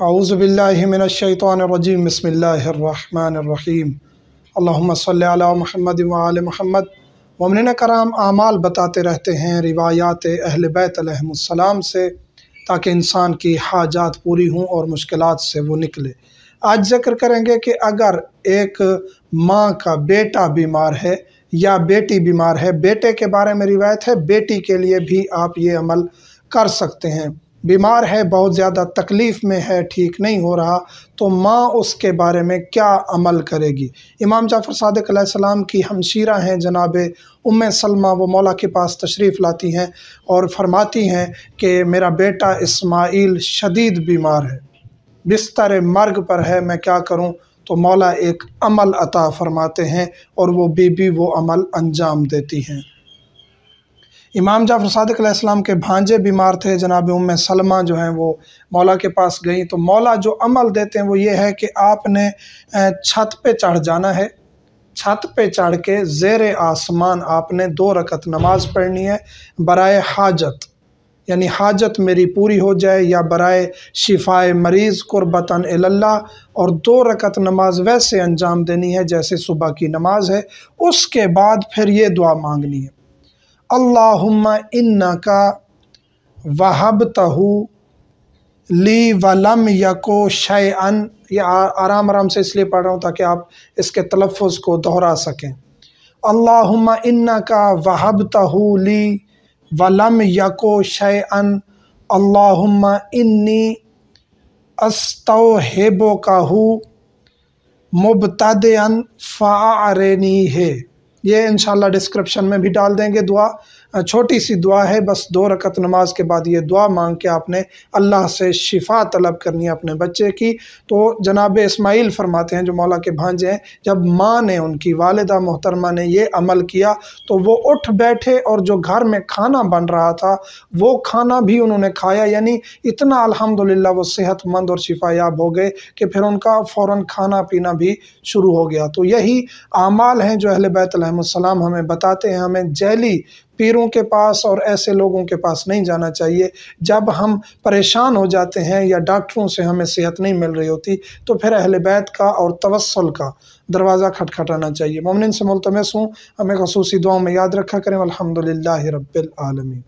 اعوذ باللہ من الشیطان الرجیم بسم اللہ الرحمن الرحیم اللہم صلی علی محمد وآل محمد۔ مومنین کرام، اعمال بتاتے رہتے ہیں روایات اہل بیت علیہم السلام سے تاکہ انسان کی حاجات پوری ہوں اور مشکلات سے وہ نکلے۔ آج ذکر کریں گے کہ اگر ایک ماں کا بیٹا بیمار ہے یا بیٹی بیمار ہے، بیٹے کے بارے میں روایت ہے، بیٹی کے لیے بھی آپ یہ عمل کر سکتے ہیں۔ بیمار ہے، بہت زیادہ تکلیف میں ہے، ٹھیک نہیں ہو رہا، تو ماں اس کے بارے میں کیا عمل کرے گی؟ امام جعفر صادق علیہ السلام کی ہمشیرہ ہیں جناب ام سلمہ، وہ مولا کے پاس تشریف لاتی ہیں اور فرماتی ہیں کہ میرا بیٹا اسماعیل شدید بیمار ہے، بستر مرگ پر ہے، میں کیا کروں؟ تو مولا ایک عمل عطا فرماتے ہیں اور وہ بی وہ عمل انجام دیتی ہیں۔ امام جعفر صادق علیہ السلام کے بھانجے بیمار تھے، جناب ام سلمہ جو ہیں وہ مولا کے پاس گئیں، تو مولا جو عمل دیتے ہیں وہ یہ ہے کہ آپ نے چھت پہ چڑھ جانا ہے، چھت پہ چڑھ کے زیر آسمان آپ نے 2 رکعت نماز پڑھنی ہے برائے حاجت، یعنی حاجت میری پوری ہو جائے یا برائے شفائے مریض قربتاً اللہ، اور 2 رکعت نماز ویسے انجام دینی ہے جیسے صبح کی نماز ہے۔ اس کے بعد پھر یہ دعا مانگنی ہے، اللہم انکا وہبتہ لی ولم یکو شیئن۔ یہ آرام سے اس لیے پڑھ رہا ہوں تاکہ آپ اس کے تلفظ کو دہرا سکیں۔ اللہم انکا وہبتہ لی ولم یکو شیئن اللہم انی استوہبکہ مبتدئا فاعرنیہ۔ یہ انشاءاللہ ڈسکرپشن میں بھی ڈال دیں گے دعا، چھوٹی سی دعا ہے، بس 2 رکعت نماز کے بعد یہ دعا مانگ کے آپ نے اللہ سے شفا طلب کرنی ہے اپنے بچے کی۔ تو جناب اسماعیل فرماتے ہیں جو مولا کے بھانجے ہیں، جب ماں نے، ان کی والدہ محترمہ نے یہ عمل کیا تو وہ اٹھ بیٹھے اور جو گھر میں کھانا بن رہا تھا وہ کھانا بھی انہوں نے کھایا، یعنی اتنا الحمدللہ وہ صحت مند اور شفا یاب ہو گئے کہ پھر ان کا فوراً کھانا پینا بھی شروع ہو گیا۔ تو یہی اعمال ہیں جو اہل بیت علیہم السلام ہمیں بتاتے ہیں۔ ہمیں جعلی پیروں کے پاس اور ایسے لوگوں کے پاس نہیں جانا چاہیے۔ جب ہم پریشان ہو جاتے ہیں یا ڈاکٹروں سے ہمیں صحت نہیں مل رہی ہوتی تو پھر اہل بیت کا اور توسل کا دروازہ کھٹکھٹانا چاہیے۔ مومنین سے ملتمس ہوں ہمیں خصوصی دعاؤں میں یاد رکھا کریں۔ الحمدللہ رب العالمین۔